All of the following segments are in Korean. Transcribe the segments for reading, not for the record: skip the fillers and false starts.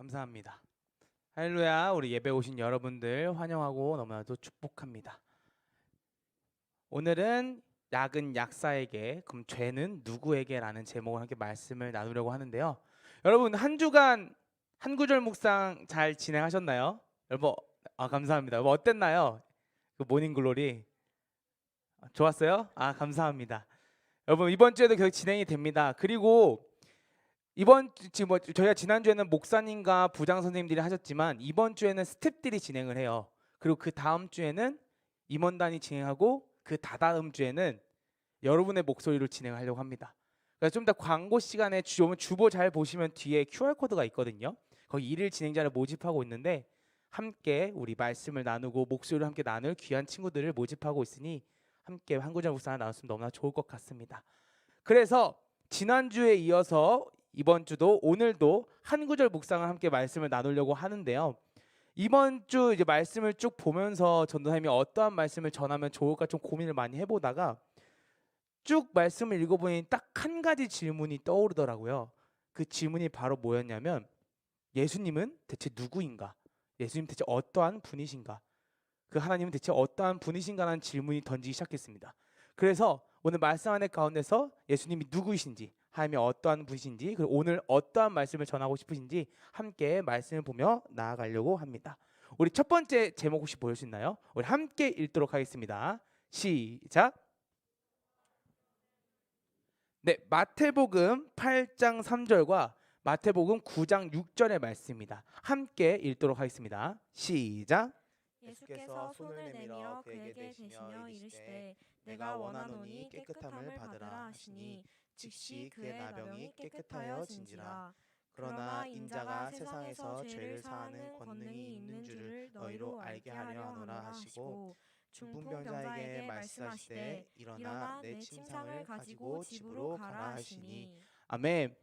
감사합니다. 할렐루야, 우리 예배 오신 여러분들 환영하고 너무나도 축복합니다. 오늘은 약은 약사에게, 그럼 죄는 누구에게? 라는 제목으로 함께 말씀을 나누려고 하는데요. 여러분, 한 주간 한 구절 묵상 잘 진행하셨나요? 여러분, 감사합니다. 여러분, 어땠나요? 그 모닝글로리 좋았어요? 감사합니다. 여러분, 이번 주에도 계속 진행이 됩니다. 그리고 지금 저희가 지난주에는 목사님과 부장 선생님들이 하셨지만 이번 주에는 스태프들이 진행을 해요. 그리고 그 다음 주에는 임원단이 진행하고 그 다다음 주에는 여러분의 목소리로 진행하려고 합니다. 그래서 좀 더 광고 시간에 주보 잘 보시면 뒤에 QR코드가 있거든요. 거기 일일 진행자를 모집하고 있는데 함께 우리 말씀을 나누고 목소리를 함께 나눌 귀한 친구들을 모집하고 있으니 함께 한 구절 묵상을 나눴으면 너무나 좋을 것 같습니다. 그래서 지난주에 이어서 이번 주도 오늘도 한 구절 묵상을 함께 말씀을 나누려고 하는데요. 이번 주 이제 말씀을 쭉 보면서 전도사님이 어떠한 말씀을 전하면 좋을까 좀 고민을 많이 해보다가 쭉 말씀을 읽어보니 딱 한 가지 질문이 떠오르더라고요. 그 질문이 바로 뭐였냐면 예수님은 대체 누구인가? 예수님 대체 어떠한 분이신가? 그 하나님은 대체 어떠한 분이신가라는 질문이 던지기 시작했습니다. 그래서 오늘 말씀 안에 가운데서 예수님이 누구이신지, 하나님이 어떠한 분이신지, 그리고 오늘 어떠한 말씀을 전하고 싶으신지 함께 말씀을 보며 나아가려고 합니다. 우리 첫 번째 제목 혹시 보일 수 있나요? 우리 함께 읽도록 하겠습니다. 시작. 네, 마태복음 8장 3절과 마태복음 9장 6절의 말씀입니다. 함께 읽도록 하겠습니다. 시작. 예수께서 손을 내밀어 그에게 대시며 이르시되 내가 원하노니 깨끗함을 받으라 하시니 즉시 그의 나병이 깨끗하여진지라. 그러나 인자가 세상에서 죄를 사하는 권능이 있는 줄을 너희로 알게 하려 하노라 하시고 중풍병자에게 말씀하시되 일어나 내 침상을 가지고 집으로 가라 하시니. 아멘.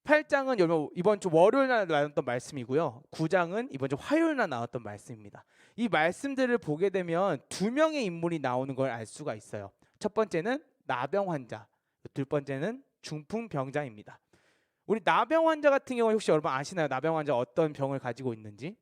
8장은 이번 주 월요일 날 나왔던 말씀이고요. 9장은 이번 주 화요일 날 나왔던 말씀입니다. 이 말씀들을 보게 되면 두 명의 인물이 나오는 걸 알 수가 있어요. 첫 번째는 나병 환자, 두 번째는 중풍 병자입니다. 우리 나병 환자 같은 경우 혹시 여러분 아시나요? 나병 환자 어떤 병을 가지고 있는지?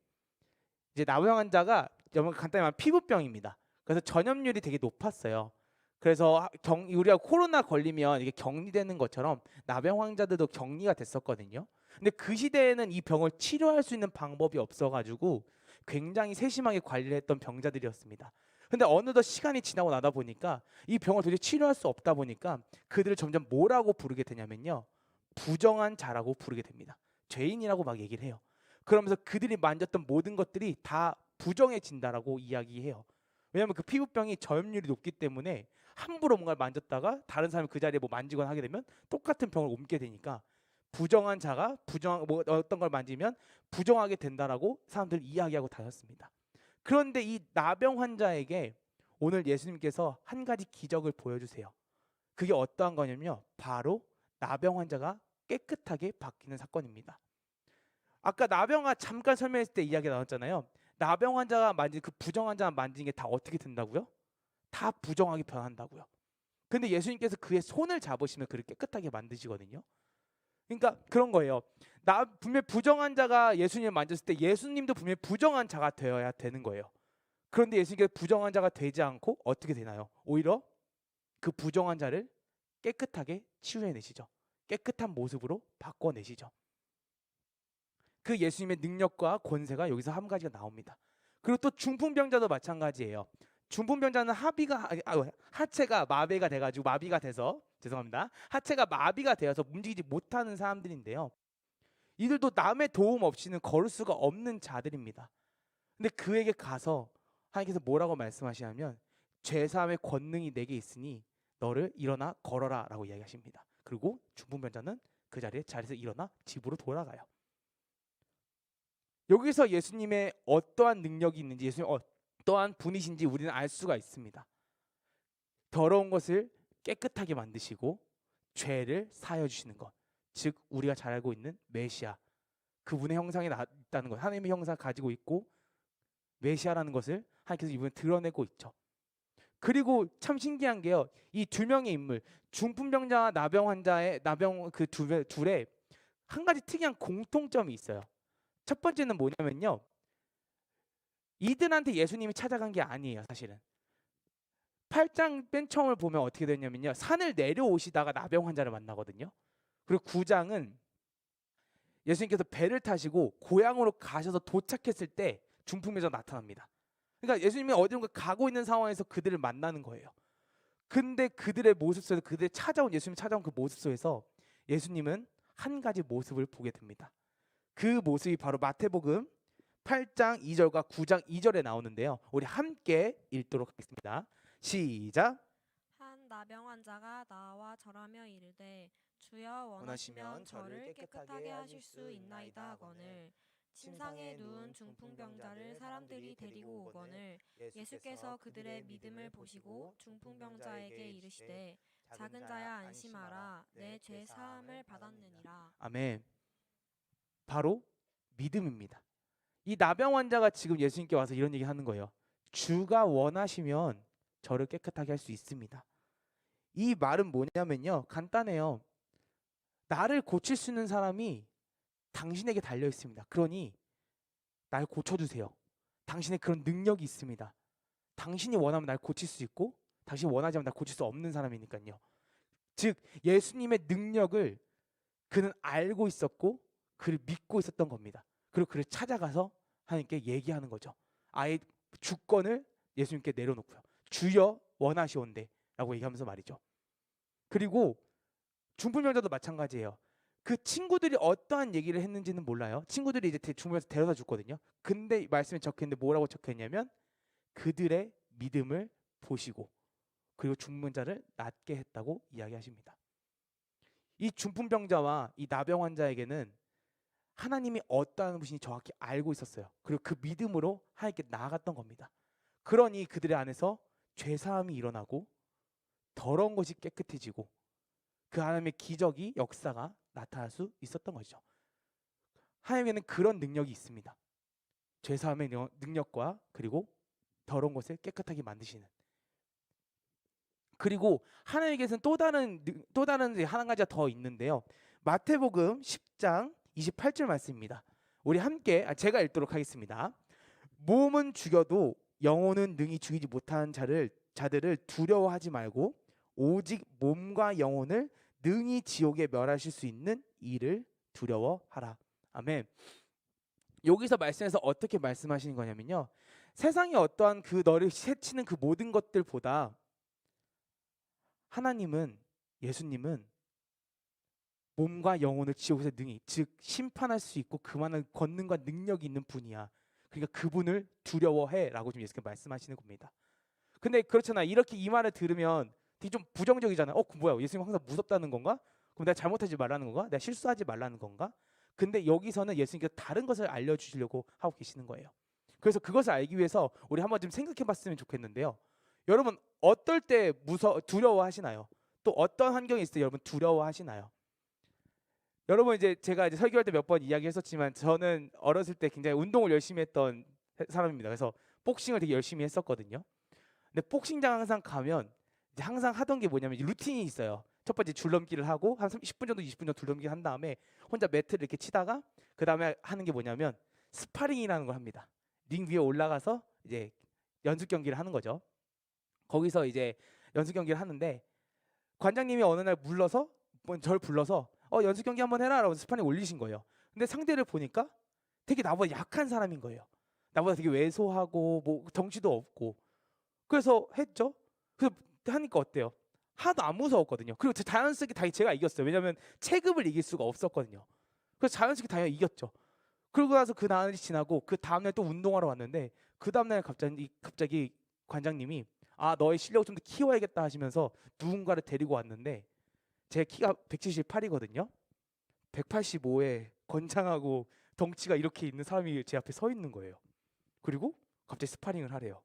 이제 나병 환자가 여러분 간단히 말하면 피부병입니다. 그래서 전염률이 되게 높았어요. 그래서 우리가 코로나 걸리면 이게 격리되는 것처럼 나병 환자들도 격리가 됐었거든요. 근데 그 시대에는 이 병을 치료할 수 있는 방법이 없어가지고 굉장히 세심하게 관리를 했던 병자들이었습니다. 근데 어느덧 시간이 지나고 나다 보니까 이 병을 도저히 치료할 수 없다 보니까 그들을 점점 뭐라고 부르게 되냐면요, 부정한 자라고 부르게 됩니다. 죄인이라고 막 얘기를 해요. 그러면서 그들이 만졌던 모든 것들이 다 부정해진다라고 이야기해요. 왜냐하면 그 피부병이 전염률이 높기 때문에 함부로 뭔가를 만졌다가 다른 사람이 그 자리에 뭐 만지거나 하게 되면 똑같은 병을 옮게 되니까 부정한 자가 어떤 걸 만지면 부정하게 된다라고 사람들이 이야기하고 다녔습니다. 그런데 이 나병 환자에게 오늘 예수님께서 한 가지 기적을 보여주세요. 그게 어떠한 거냐면요, 바로 나병 환자가 깨끗하게 바뀌는 사건입니다. 아까 나병 환자 잠깐 설명했을 때 이야기 나왔잖아요. 나병 환자가 만진 그 부정 환자가 만진 게 다 어떻게 된다고요? 다 부정하게 변한다고요. 근데 예수님께서 그의 손을 잡으시면 그를 깨끗하게 만드시거든요. 그러니까 그런 거예요. 분명 부정한 자가 예수님을 만졌을 때 예수님도 분명히 부정한 자가 되어야 되는 거예요. 그런데 예수님께서 부정한 자가 되지 않고 어떻게 되나요? 오히려 그 부정한 자를 깨끗하게 치유해내시죠. 깨끗한 모습으로 바꿔내시죠. 그 예수님의 능력과 권세가 여기서 한 가지가 나옵니다. 그리고 또 중풍병자도 마찬가지예요. 중풍병자는 하체가 마비가 돼가지고 하체가 마비가 되어서 움직이지 못하는 사람들인데요. 이들도 남의 도움 없이는 걸을 수가 없는 자들입니다. 근데 그에게 가서 하나님께서 뭐라고 말씀하시냐면 죄사함의 권능이 내게 있으니 너를 일어나 걸어라 라고 이야기하십니다. 그리고 중풍병자는 그 자리에서 일어나 집으로 돌아가요. 여기서 예수님의 어떠한 능력이 있는지, 예수님 어떠한 분이신지 우리는 알 수가 있습니다. 더러운 것을 깨끗하게 만드시고 죄를 사하여 주시는 것, 즉 우리가 잘 알고 있는 메시아, 그분의 형상이 있다는 것, 하나님의 형상을 가지고 있고 메시아라는 것을 하나님께서 이분을 드러내고 있죠. 그리고 참 신기한 게요, 이 두 명의 인물, 중풍병자와 나병 환자의 그 둘의 한 가지 특이한 공통점이 있어요. 첫 번째는 뭐냐면요. 이들한테 예수님이 찾아간 게 아니에요, 사실은. 8장 맨 처음을 보면 어떻게 되냐면요. 산을 내려오시다가 나병 환자를 만나거든요. 그리고 9장은 예수님께서 배를 타시고 고향으로 가셔서 도착했을 때 중풍병자가 나타납니다. 그러니까 예수님이 어디론가 가고 있는 상황에서 그들을 만나는 거예요. 근데 그들의 모습 속에서 예수님이 찾아온 그 모습 속에서 예수님은 한 가지 모습을 보게 됩니다. 그 모습이 바로 마태복음 8장 2절과 9장 2절에 나오는데요. 우리 함께 읽도록 하겠습니다. 시작. 한 나병 환자가 나와 절하며 이르되 주여 원하시면 저를 깨끗하게 하실 수 있나이다 하거늘 침상에 누운 중풍병자를 사람들이 데리고 오거늘 예수께서 그들의 믿음을 보시고 중풍병자에게 이르시되 작은 자야 안심하라 내 죄 사함을 받았느니라. 아멘. 바로 믿음입니다. 이 나병 환자가 지금 예수님께 와서 이런 얘기 하는 거예요. 주가 원하시면 저를 깨끗하게 할 수 있습니다. 이 말은 뭐냐면요. 간단해요. 나를 고칠 수 있는 사람이 당신에게 달려 있습니다. 그러니 날 고쳐주세요. 당신의 그런 능력이 있습니다. 당신이 원하면 날 고칠 수 있고 당신이 원하지 않으면 날 고칠 수 없는 사람이니까요. 즉 예수님의 능력을 그는 알고 있었고 그를 믿고 있었던 겁니다. 그리고 그를 찾아가서 하나님께 얘기하는 거죠. 아예 주권을 예수님께 내려놓고요. 주여 원하시온대 라고 얘기하면서 말이죠. 그리고 중풍병자도 마찬가지예요. 그 친구들이 어떠한 얘기를 했는지는 몰라요. 친구들이 이제 중풍병자 데려다 줬거든요. 근데 말씀에 적혀있는데 뭐라고 적혀있냐면 그들의 믿음을 보시고 그리고 중풍병자를 낫게 했다고 이야기하십니다. 이 중풍병자와 이 나병 환자에게는 하나님이 어떠한 분이 정확히 알고 있었어요. 그리고 그 믿음으로 하나님께 나아갔던 겁니다. 그러니 그들의 안에서 죄사함이 일어나고 더러운 것이 깨끗해지고 그 하나님의 기적이 역사가 나타날 수 있었던 거죠. 하나님에게는 그런 능력이 있습니다. 죄사함의 능력과 그리고 더러운 것을 깨끗하게 만드시는. 그리고 하나님께서는 또 다른 한 가지가 더 있는데요. 마태복음 10장 28절 말씀입니다. 우리 함께 제가 읽도록 하겠습니다. 몸은 죽여도 영혼은 능히 죽이지 못하는 자들을 두려워하지 말고 오직 몸과 영혼을 능히 지옥에 멸하실 수 있는 이를 두려워하라. 아멘. 여기서 말씀에서 어떻게 말씀하시는 거냐면요. 세상에 어떠한 그 너를 해치는 그 모든 것들보다 하나님은 예수님은 몸과 영혼을 지옥에서 능히 즉 심판할 수 있고 그만한 권능과 능력이 있는 분이야. 그러니까 그분을 두려워해라고 지금 예수님께서 말씀하시는 겁니다. 근데 그렇잖아. 이렇게 이 말을 들으면 되게 좀 부정적이잖아. 뭐야? 예수님 항상 무섭다는 건가? 그럼 내가 잘못하지 말라는 건가? 내가 실수하지 말라는 건가? 근데 여기서는 예수님께서 다른 것을 알려주시려고 하고 계시는 거예요. 그래서 그것을 알기 위해서 우리 한번 좀 생각해봤으면 좋겠는데요. 여러분 어떨 때 두려워하시나요? 또 어떤 환경이 있을 때 여러분 두려워하시나요? 여러분 이제 제가 이제 설교할 때 몇 번 이야기했었지만 저는 어렸을 때 굉장히 운동을 열심히 했던 사람입니다. 그래서 복싱을 되게 열심히 했었거든요. 근데 복싱장 항상 가면 이제 항상 하던 게 뭐냐면 루틴이 있어요. 첫 번째 줄넘기를 하고 한 10분 정도 20분 정도 줄넘기를 한 다음에 혼자 매트를 이렇게 치다가 그 다음에 하는 게 뭐냐면 스파링이라는 걸 합니다. 링 위에 올라가서 이제 연습 경기를 하는 거죠. 거기서 이제 연습 경기를 하는데 관장님이 어느 날 저를 불러서 연습 경기 한번 해라라고 스파링 올리신 거예요. 근데 상대를 보니까 되게 나보다 약한 사람인 거예요. 나보다 되게 왜소하고 뭐 덩치도 없고. 그래서 했죠. 그래서 하니까 어때요? 하나도 안 무서웠거든요. 그리고 자연스럽게 제가 이겼어요. 왜냐하면 체급을 이길 수가 없었거든요. 그래서 자연스럽게 당연히 이겼죠. 그러고 나서 그 날이 지나고 그 다음날 또 운동하러 왔는데 그 다음날 갑자기 관장님이 너의 실력을 좀 더 키워야겠다 하시면서 누군가를 데리고 왔는데 제 키가 178이거든요. 185에 건장하고 덩치가 이렇게 있는 사람이 제 앞에 서 있는 거예요. 그리고 갑자기 스파링을 하래요.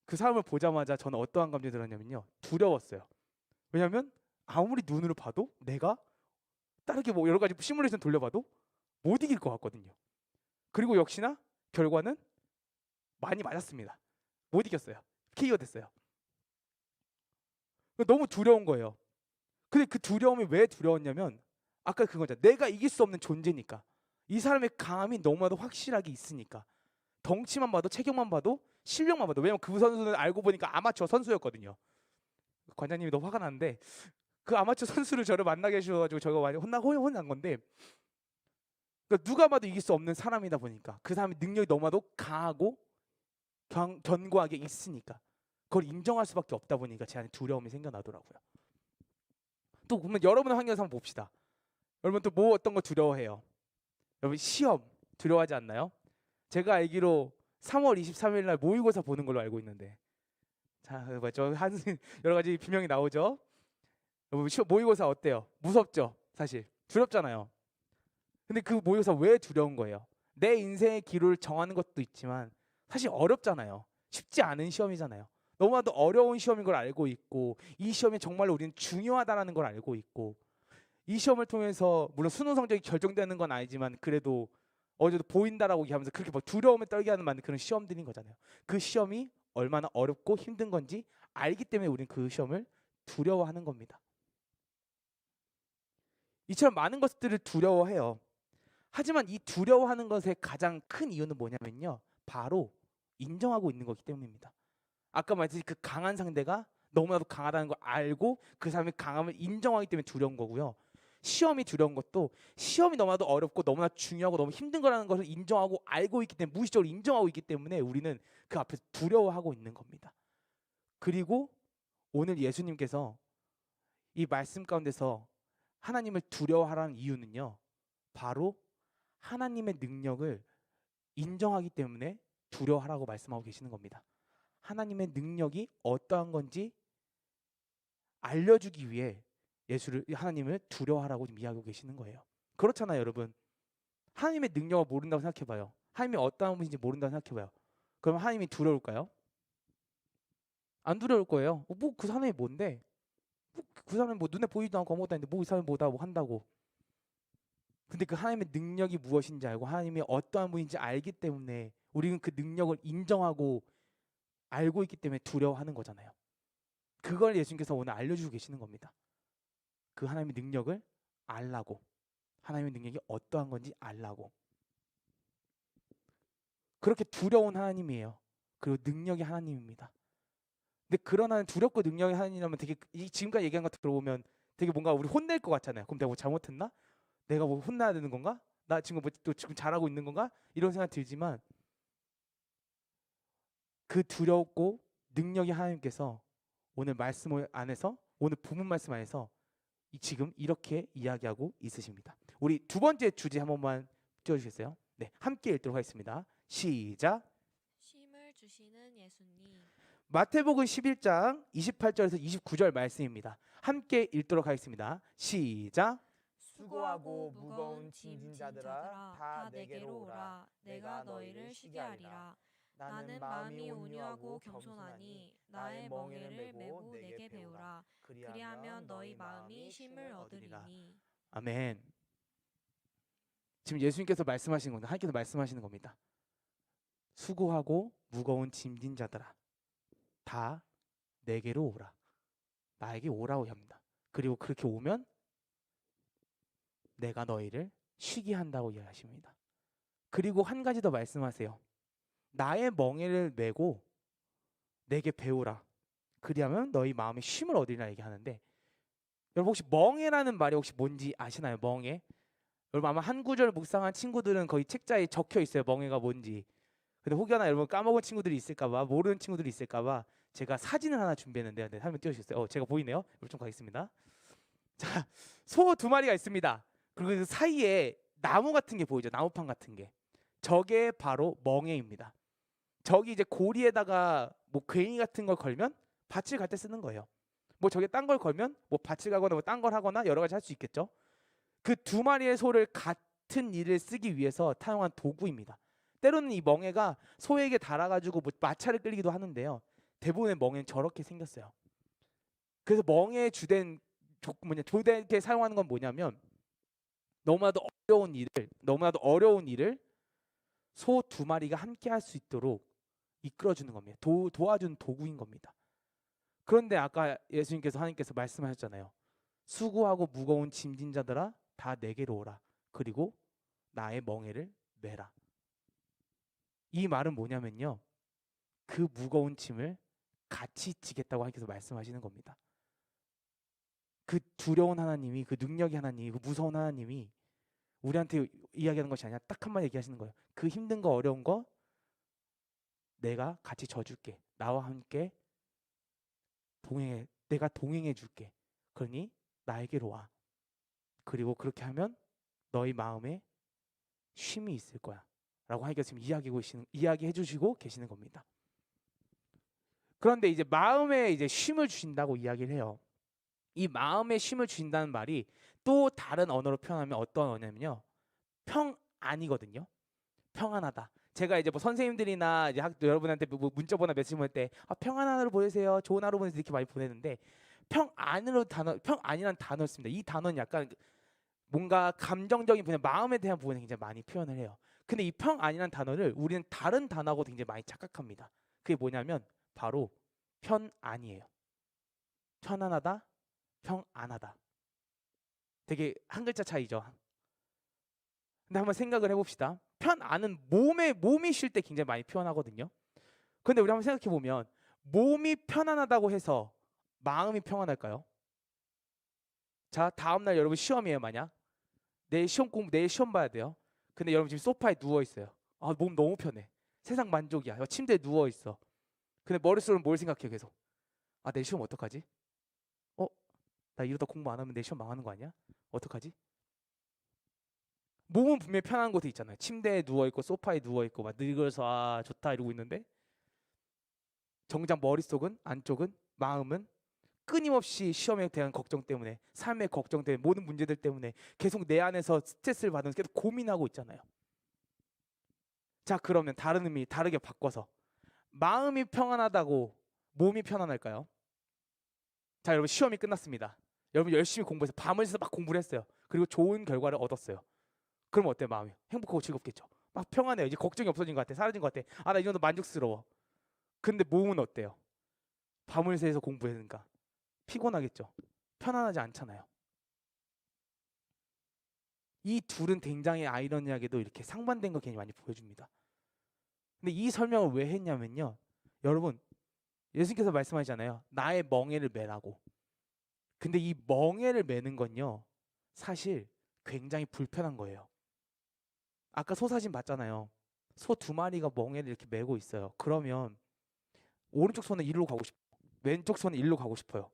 그 사람을 보자마자 저는 어떠한 감정이 들었냐면요. 두려웠어요. 왜냐하면 아무리 눈으로 봐도 내가 다르게 뭐 여러 가지 시뮬레이션 돌려봐도 못 이길 것 같거든요. 그리고 역시나 결과는 많이 맞았습니다. 못 이겼어요. KO 됐어요. 너무 두려운 거예요. 근데 그 두려움이 왜 두려웠냐면 아까 그거죠. 내가 이길 수 없는 존재니까. 이 사람의 강함이 너무나도 확실하게 있으니까. 덩치만 봐도, 체격만 봐도, 실력만 봐도. 왜냐면 그 선수는 알고 보니까 아마추어 선수였거든요. 관장님이 너무 화가 나는데 그 아마추어 선수를 저를 만나게 해주셔가지고 저가 많이 혼난 건데, 그러니까 누가 봐도 이길 수 없는 사람이다 보니까 그 사람의 능력이 너무나도 강하고 견고하게 있으니까 그걸 인정할 수밖에 없다 보니까 제 안에 두려움이 생겨나더라고요. 또 보면 여러분의 환경에서 한번 봅시다. 여러분 또 뭐 어떤 거 두려워해요? 여러분 시험 두려워하지 않나요? 제가 알기로 3월 23일 날 모의고사 보는 걸로 알고 있는데, 자 맞죠? 여러 가지 비명이 나오죠. 여러분 모의고사 어때요? 무섭죠? 사실 두렵잖아요. 근데 그 모의고사 왜 두려운 거예요? 내 인생의 기로를 정하는 것도 있지만 사실 어렵잖아요. 쉽지 않은 시험이잖아요. 너무나도 어려운 시험인 걸 알고 있고, 이 시험이 정말로 우리는 중요하다라는 걸 알고 있고, 이 시험을 통해서 물론 수능 성적이 결정되는 건 아니지만 그래도 어제도 보인다라고 얘기하면서 그렇게 막 두려움에 떨게 하는 그런 시험들인 거잖아요. 그 시험이 얼마나 어렵고 힘든 건지 알기 때문에 우리는 그 시험을 두려워하는 겁니다. 이처럼 많은 것들을 두려워해요. 하지만 이 두려워하는 것의 가장 큰 이유는 뭐냐면요, 바로 인정하고 있는 거기 때문입니다. 아까 말했듯이 그 강한 상대가 너무나도 강하다는 걸 알고 그 사람의 강함을 인정하기 때문에 두려운 거고요. 시험이 두려운 것도 시험이 너무나도 어렵고 너무나 중요하고 너무 힘든 거라는 것을 인정하고 알고 있기 때문에, 무의식적으로 인정하고 있기 때문에 우리는 그 앞에서 두려워하고 있는 겁니다. 그리고 오늘 예수님께서 이 말씀 가운데서 하나님을 두려워하라는 이유는요, 바로 하나님의 능력을 인정하기 때문에 두려워하라고 말씀하고 계시는 겁니다. 하나님의 능력이 어떠한 건지 알려주기 위해 하나님을 두려워하라고 지금 이야기하고 계시는 거예요. 그렇잖아요, 여러분. 하나님의 능력을 모른다고 생각해봐요. 하나님이 어떠한 분인지 모른다고 생각해봐요. 그럼 하나님이 두려울까요? 안 두려울 거예요. 뭐 그 사람이 뭔데? 그 사람이 뭐 눈에 보이지도 않고 아무것도 아닌데 뭐 이 사람이 뭐다 뭐 한다고. 근데 그 하나님의 능력이 무엇인지 알고 하나님이 어떠한 분인지 알기 때문에 우리는 그 능력을 인정하고 알고 있기 때문에 두려워하는 거잖아요. 그걸 예수님께서 오늘 알려주고 계시는 겁니다. 그 하나님의 능력을 알라고, 하나님의 능력이 어떠한 건지 알라고. 그렇게 두려운 하나님이에요. 그리고 능력이 하나님입니다. 근데 그러나 두렵고 능력이 하나님이라면 되게 지금까지 얘기한 것 들어보면 되게 뭔가 우리 혼낼 것 같잖아요. 그럼 내가 뭐 잘못했나? 내가 뭐 혼나야 되는 건가? 나 지금 뭐 또 지금 잘하고 있는 건가? 이런 생각 들지만 그 두렵고 능력이 하나님께서 오늘 말씀 안에서, 오늘 본문 말씀 안에서 지금 이렇게 이야기하고 있으십니다. 우리 두 번째 주제 한 번만 띄워주시겠어요? 네, 함께 읽도록 하겠습니다. 시작. 쉼을 주시는 예수님. 마태복음 11장 28절에서 29절 말씀입니다. 함께 읽도록 하겠습니다. 시작. 수고하고 무거운 짐진 자들아 다 내게로 오라. 내가 너희를 쉬게 하리라. 나는 마음이 온유하고 겸손하니 나의 멍에를 메고 내게 배우라. 그리하면 너희 마음이 쉼을 얻으리니. 아멘. 지금 예수님께서 말씀하시는 겁니다. 하나님께서 말씀하시는 겁니다. 수고하고 무거운 짐진 자들아 다 내게로 오라. 나에게 오라고 합니다. 그리고 그렇게 오면 내가 너희를 쉬게 한다고 이야기하십니다. 그리고 한 가지 더 말씀하세요. 나의 멍에를 메고 내게 배우라. 그리하면 너희 마음에 쉼을 얻으리라 얘기하는데, 여러분 혹시 멍에라는 말이 혹시 뭔지 아시나요? 멍에. 여러분 아마 한 구절 묵상한 친구들은 거의 책자에 적혀 있어요. 멍에가 뭔지. 근데 혹여나 여러분 까먹은 친구들이 있을까봐, 모르는 친구들이 있을까봐 제가 사진을 하나 준비했는데, 네, 화면 띄워주셨어요. 제가 보이네요. 여기 좀 가겠습니다. 자, 소 두 마리가 있습니다. 그리고 그 사이에 나무 같은 게 보이죠? 나무판 같은 게. 저게 바로 멍에입니다. 저기 이제 고리에다가 뭐 괭이 같은 걸 걸면 밭을 갈 때 쓰는 거예요. 뭐 저게 딴 걸 걸면 뭐 밭을 가거나 뭐 딴 걸 하거나 여러 가지 할 수 있겠죠. 그 두 마리의 소를 같은 일을 쓰기 위해서 사용한 도구입니다. 때로는 이 멍에가 소에게 달아가지고 뭐 마차를 끌기도 하는데요. 대부분의 멍에는 저렇게 생겼어요. 그래서 멍에의 주된 조대에 사용하는 건 뭐냐면 너무나도 어려운 일을 소 두 마리가 함께 할 수 있도록 이끌어주는 겁니다. 도와주는 도구인 겁니다. 그런데 아까 예수님께서 하나님께서 말씀하셨잖아요. 수고하고 무거운 짐진 자들아 다 내게로 오라. 그리고 나의 멍에를 메라. 이 말은 뭐냐면요. 그 무거운 짐을 같이 지겠다고 하나님께서 말씀하시는 겁니다. 그 두려운 하나님이, 그 능력의 하나님이, 그 무서운 하나님이 우리한테 이야기하는 것이 아니라 딱 한마디 얘기하시는 거예요. 그 힘든 거 어려운 거 내가 같이 져줄게. 나와 함께 내가 동행해 줄게. 그러니 나에게로 와. 그리고 그렇게 하면 너희 마음에 쉼이 있을 거야. 라고 하나님께서 지금 이야기해 주시고 계시는 겁니다. 그런데 이제 마음에 이제 쉼을 주신다고 이야기를 해요. 이 마음에 쉼을 주신다는 말이 또 다른 언어로 표현하면 어떤 언어냐면요. 평안이거든요. 평안하다. 제가 이제 뭐 선생님들이나 이제 여러분한테 뭐 문자보나 메시지 보낼 때 평안한 하루 보내세요. 좋은 하루 보내세요. 이렇게 많이 보내는데 평안이라는 단어를 씁니다. 이 단어는 약간 뭔가 감정적인 부분, 마음에 대한 부분을 굉장히 많이 표현을 해요. 근데 이 평안이라는 단어를 우리는 다른 단어하고 굉장히 많이 착각합니다. 그게 뭐냐면 바로 편안이에요. 편안하다, 평안하다. 되게 한 글자 차이죠. 근데 한번 생각을 해봅시다. 편안은 몸이 쉴 때 굉장히 많이 표현하거든요. 근데 우리 한번 생각해 보면 몸이 편안하다고 해서 마음이 평안할까요? 자, 다음날 여러분 시험이에요. 만약 내일 시험 봐야 돼요. 근데 여러분 지금 소파에 누워 있어요. 몸 너무 편해. 세상 만족이야. 침대에 누워 있어. 근데 머릿속으로 뭘 생각해 계속? 내일 시험 어떡하지? 나 이러다 공부 안 하면 내 시험 망하는 거 아니야? 어떡하지? 몸은 분명히 편한 곳에 있잖아요. 침대에 누워 있고 소파에 누워 있고 막 늙어서 좋다 이러고 있는데 정작 머릿속은 안쪽은 마음은 끊임없이 시험에 대한 걱정 때문에 삶의 걱정 때문에 모든 문제들 때문에 계속 내 안에서 스트레스를 받으면서 계속 고민하고 있잖아요. 자, 그러면 다른 의미 다르게 바꿔서 마음이 평안하다고 몸이 편안할까요? 자, 여러분 시험이 끝났습니다. 여러분 열심히 공부해서 밤을 새서 막 공부를 했어요. 그리고 좋은 결과를 얻었어요. 그럼 어때요? 마음이 행복하고 즐겁겠죠. 막 평안해요. 이제 걱정이 없어진 것 같아. 사라진 것 같아. 나 이 정도 만족스러워. 근데 몸은 어때요? 밤을 새서 공부했으니까 피곤하겠죠. 편안하지 않잖아요. 이 둘은 굉장히 아이러니하게도 이렇게 상반된 거 굉장히 많이 보여줍니다. 근데 이 설명을 왜 했냐면요. 여러분 예수님께서 말씀하시잖아요. 나의 멍에를 메라고. 근데 이 멍에를 메는 건요. 사실 굉장히 불편한 거예요. 아까 소 사진 봤잖아요. 소 2마리가 멍에를 이렇게 메고 있어요. 그러면 오른쪽 손은 일로 가고 싶고 왼쪽 손은 일로 가고 싶어요.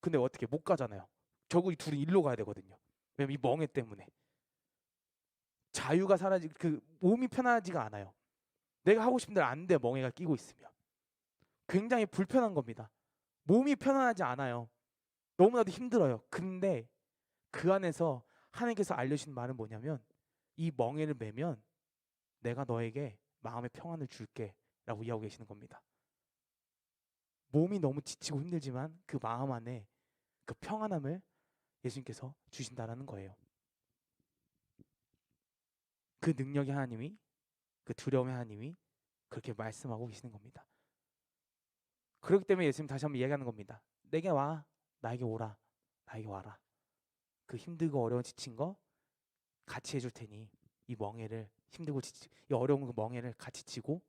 근데 어떻게 못 가잖아요. 결국 이 둘이 일로 가야 되거든요. 왜냐면 이 멍에 때문에 자유가 그 몸이 편하지가 않아요. 내가 하고 싶은 대로 안 돼. 멍에가 끼고 있으면 굉장히 불편한 겁니다. 몸이 편안하지 않아요. 너무나도 힘들어요. 근데 그 안에서 하나님께서 알려주신 말은 뭐냐면 이 멍에를 매면 내가 너에게 마음의 평안을 줄게 라고 이야기하고 계시는 겁니다. 몸이 너무 지치고 힘들지만 그 마음 안에 그 평안함을 예수님께서 주신다라는 거예요. 그 능력의 하나님이, 그 두려움의 하나님이 그렇게 말씀하고 계시는 겁니다. 그렇기 때문에 예수님 다시 한번 이야기하는 겁니다. 내게 와, 나에게 오라, 나에게 와라. 그 힘들고 어려운 지친 거 같이 해줄 테니 이 멍에를 힘들고 이 어려운 그 멍에를 같이 지고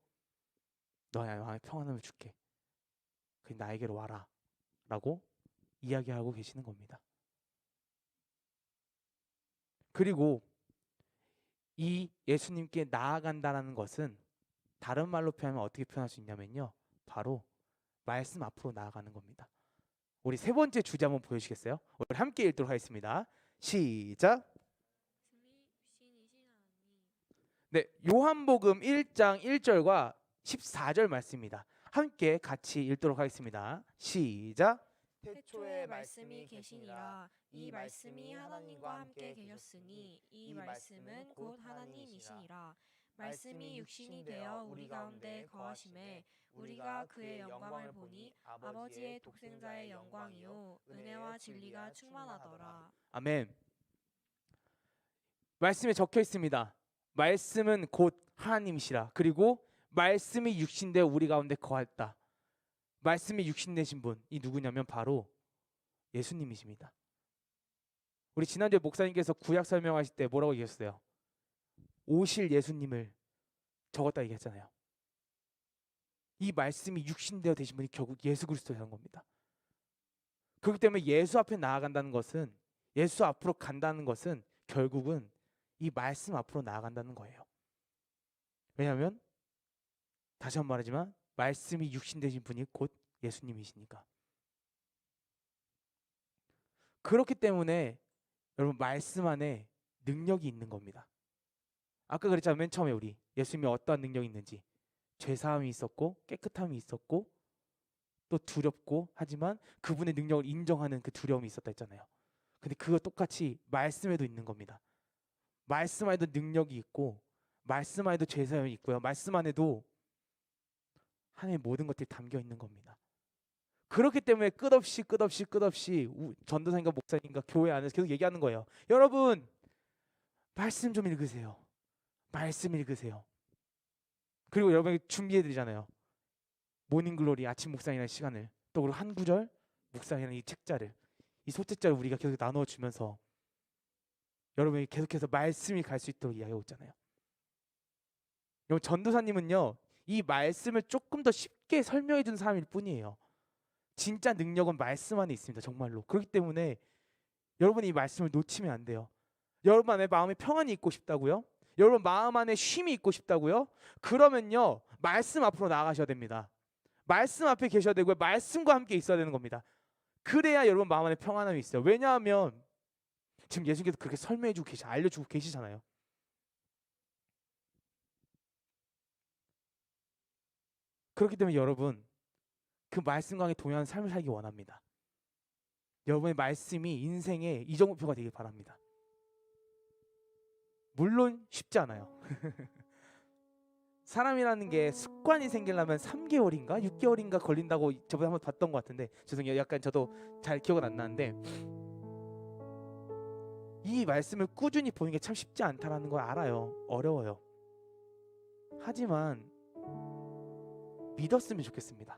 너의 마음에 평안함을 줄게. 그 나에게로 와라 라고 이야기하고 계시는 겁니다. 그리고 이 예수님께 나아간다라는 것은 다른 말로 표현하면 어떻게 표현할 수 있냐면요. 바로 말씀 앞으로 나아가는 겁니다. 우리 세 번째 주제 한번 보여주시겠어요? 우리 함께 읽도록 하겠습니다. 시작. 네, 요한복음 1장 1절과 14절 말씀입니다. 함께 같이 읽도록 하겠습니다. 시작. 태초에 말씀이 계시니라. 이 말씀이 하나님과 함께 계셨으니 이 말씀은 곧 하나님이시니라. 말씀이 육신이 되어 우리 가운데 거하심에 우리가 그의 영광을 보니 아버지의 독생자의 영광이요 은혜와 진리가 충만하더라. 아멘. 말씀에 적혀 있습니다. 말씀은 곧 하나님이시라. 그리고 말씀이 육신되어 우리 가운데 거했다. 말씀이 육신되신 분이 누구냐면 바로 예수님이십니다. 우리 지난주에 목사님께서 구약 설명하실 때 뭐라고 얘기했어요? 오실 예수님을 적었다 얘기했잖아요. 이 말씀이 육신되어 되신 분이 결국 예수 그리스도라는 겁니다. 그렇기 때문에 예수 앞에 나아간다는 것은, 예수 앞으로 간다는 것은 결국은 이 말씀 앞으로 나아간다는 거예요. 왜냐하면 다시 한번 말하지만 말씀이 육신되신 분이 곧 예수님이시니까. 그렇기 때문에 여러분 말씀 안에 능력이 있는 겁니다. 아까 그랬잖아요. 맨 처음에 우리 예수님이 어떠한 능력이 있는지, 죄사함이 있었고 깨끗함이 있었고 또 두렵고, 하지만 그분의 능력을 인정하는 그 두려움이 있었다 했잖아요. 근데 그거 똑같이 말씀에도 있는 겁니다. 말씀 안에도 능력이 있고, 말씀 안에도 죄사함이 있고요, 말씀 안에도 하나님의 모든 것들이 담겨 있는 겁니다. 그렇기 때문에 끝없이 전도사님과 목사님과 교회 안에서 계속 얘기하는 거예요. 여러분 말씀 좀 읽으세요. 말씀 읽으세요. 그리고 여러분이 준비해 드리잖아요. 모닝글로리 아침 묵상이라는 시간을, 또 그리고 한 구절 묵상이라는 이 책자를, 이 소책자를 우리가 계속 나누어 주면서 여러분이 계속해서 말씀이 갈 수 있도록 이야기하고 있잖아요. 여러분 전도사님은요 이 말씀을 조금 더 쉽게 설명해 주는 사람일 뿐이에요. 진짜 능력은 말씀 안에 있습니다. 정말로. 그렇기 때문에 여러분이 이 말씀을 놓치면 안 돼요. 여러분 안에 마음에 평안이 있고 싶다고요? 여러분 마음 안에 쉼이 있고 싶다고요? 그러면요 말씀 앞으로 나아가셔야 됩니다. 말씀 앞에 계셔야 되고요, 말씀과 함께 있어야 되는 겁니다. 그래야 여러분 마음 안에 평안함이 있어요. 왜냐하면 지금 예수님께서 그렇게 설명해주고 알려주고 계시잖아요. 그렇기 때문에 여러분 그 말씀과 함께 동행하는 삶을 살기 원합니다. 여러분의 말씀이 인생의 이정표가 되길 바랍니다. 물론 쉽지 않아요. 사람이라는 게 습관이 생기려면 3개월인가 6개월인가 걸린다고 저번에 한번 봤던 것 같은데, 죄송해요. 약간 저도 잘 기억은 안 나는데, 이 말씀을 꾸준히 보는 게 참 쉽지 않다라는 걸 알아요. 어려워요. 하지만 믿었으면 좋겠습니다.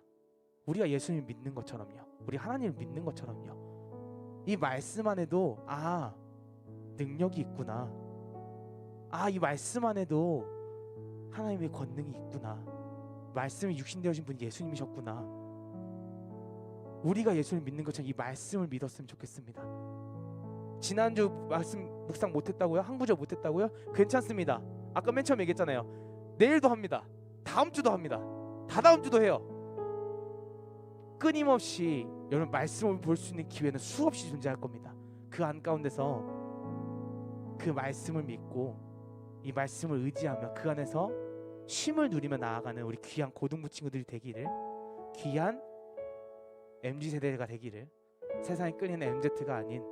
우리가 예수님을 믿는 것처럼요, 우리 하나님을 믿는 것처럼요, 이 말씀 안에도 능력이 있구나, 이 말씀 안에도 하나님의 권능이 있구나, 말씀이 육신되어진 분이 예수님이셨구나, 우리가 예수님을 믿는 것처럼 이 말씀을 믿었으면 좋겠습니다. 지난주 말씀 묵상 못했다고요? 한 구절 못했다고요? 괜찮습니다. 아까 맨 처음에 얘기했잖아요. 내일도 합니다. 다음 주도 합니다. 다다음 주도 해요. 끊임없이 여러분 말씀을 볼 수 있는 기회는 수없이 존재할 겁니다. 그 한가운데서 그 말씀을 믿고 이 말씀을 의지하며 그 안에서 쉼을 누리며 나아가는 우리 귀한 고등부 친구들이 되기를, 귀한 MZ세대가 되기를, 세상에 끌리는 MZ가 아닌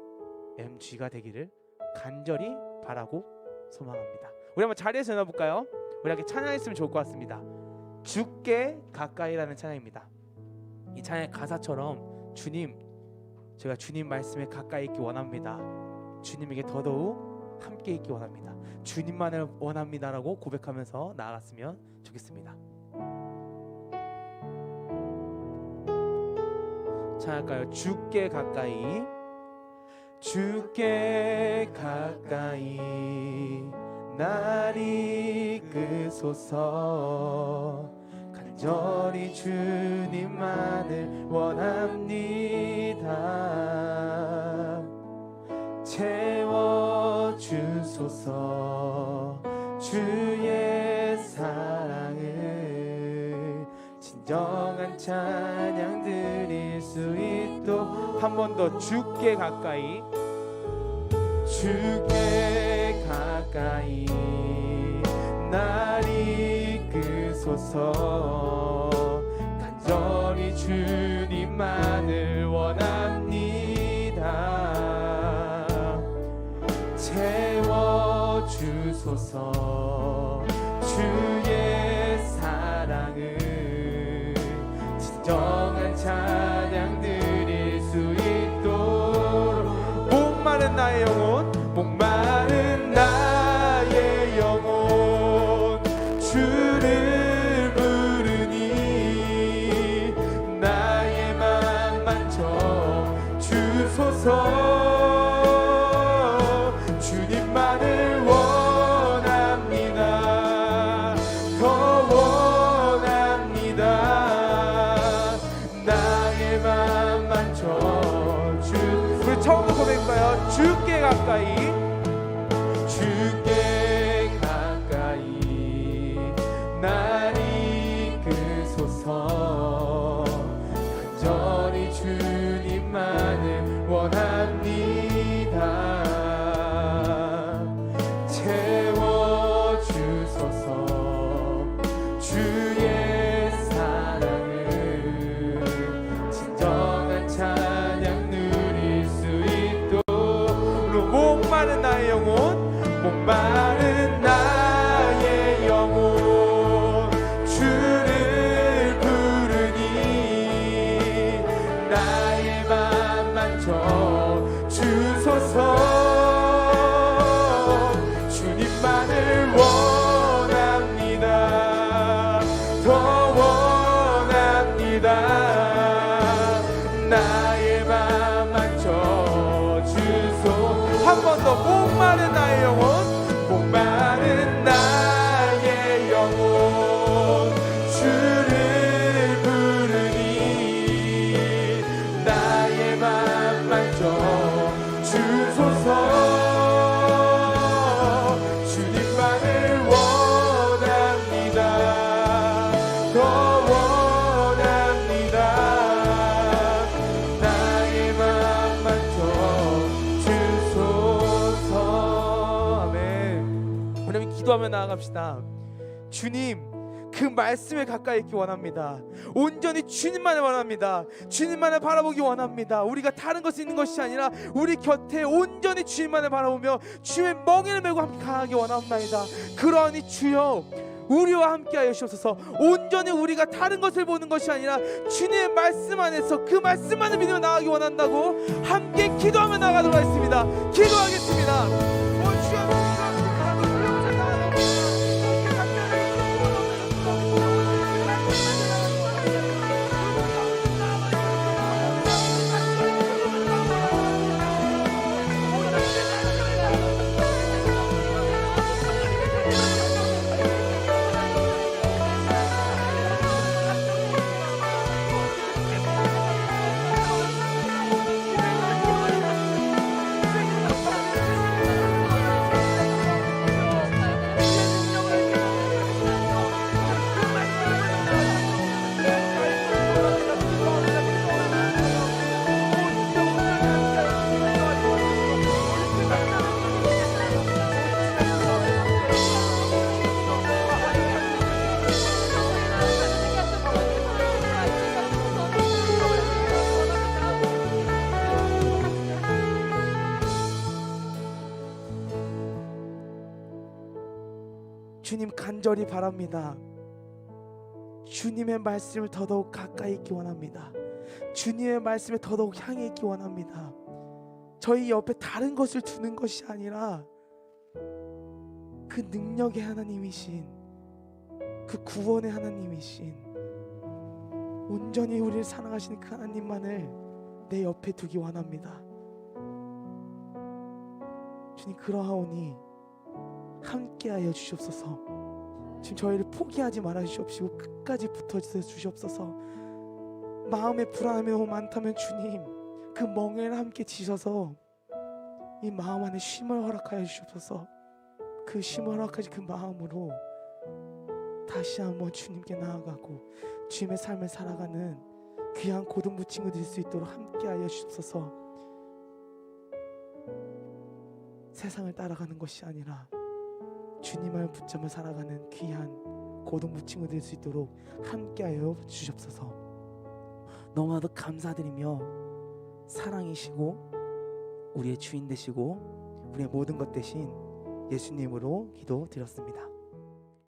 MG가 되기를 간절히 바라고 소망합니다. 우리 한번 자리에서 나눠볼까요? 우리 함께 찬양했으면 좋을 것 같습니다. 주께 가까이라는 찬양입니다. 이 찬양의 가사처럼 주님, 제가 주님 말씀에 가까이 있기 원합니다. 주님에게 더더욱 함께 있기 원합니다. 주님만을 원합니다라고 고백하면서 나아갔으면 좋겠습니다. 찬양할까요? 주께 가까이, 주께 가까이 날 이끄소서. 간절히 주님만을 원합니다. 채워주소서. 주의 사랑을 진정한 찬양 드릴 수 있도록. 한 번 더. 주께 가까이, 주께 가까이 날 이끄소서. 간절히 주님만을 원합니다. 채워주소서. 주의 사랑을 진정한 찬양 드릴 수 있도록. 목마른 나의 영혼, 목마른 나의 영혼 주를 부르니 나의 맘 만져 주소서. 주님만을 원합니다. 기도하며 나아갑시다. 주님, 그 말씀에 가까이 있기 원합니다. 온전히 주님만을 원합니다. 주님만을 바라보기 원합니다. 우리가 다른 것이 있는 것이 아니라 우리 곁에 온전히 주님만을 바라보며 주의 멍에를 메고 함께 가기 원합니다. 그러하니 주여, 우리와 함께하여 주옵소서. 온전히 우리가 다른 것을 보는 것이 아니라 주님의 말씀 안에서 그 말씀만을 믿으며 나아가기 원한다고 함께 기도하며 나가도록 하겠습니다. 기도하겠습니다. 주여, 주님 간절히 바랍니다. 주님의 말씀을 더더욱 가까이 있기 원합니다. 주님의 말씀에 더더욱 향해 있기 원합니다. 저희 옆에 다른 것을 두는 것이 아니라 그 능력의 하나님이신, 그 구원의 하나님이신, 온전히 우리를 사랑하시는 그 하나님만을 내 옆에 두기 원합니다. 주님, 그러하오니 함께하여 주시옵소서. 지금 저희를 포기하지 말아 주시옵시고 끝까지 붙어 주시옵소서. 마음에 불안함이 너무 많다면 주님, 그 멍에를 함께 지셔서 이 마음 안에 쉼을 허락하여 주시옵소서. 그 쉼을 허락하신 그 마음으로 다시 한번 주님께 나아가고 주님의 삶을 살아가는 귀한 고등부 친구 될 수 있도록 함께하여 주시옵소서. 세상을 따라가는 것이 아니라 주님을 붙잡아 살아가는 귀한 고등부 친구 될 수 있도록 함께하여 주시옵소서. 너무나도 감사드리며 사랑이시고 우리의 주인 되시고 우리의 모든 것 되신 예수님으로 기도드렸습니다.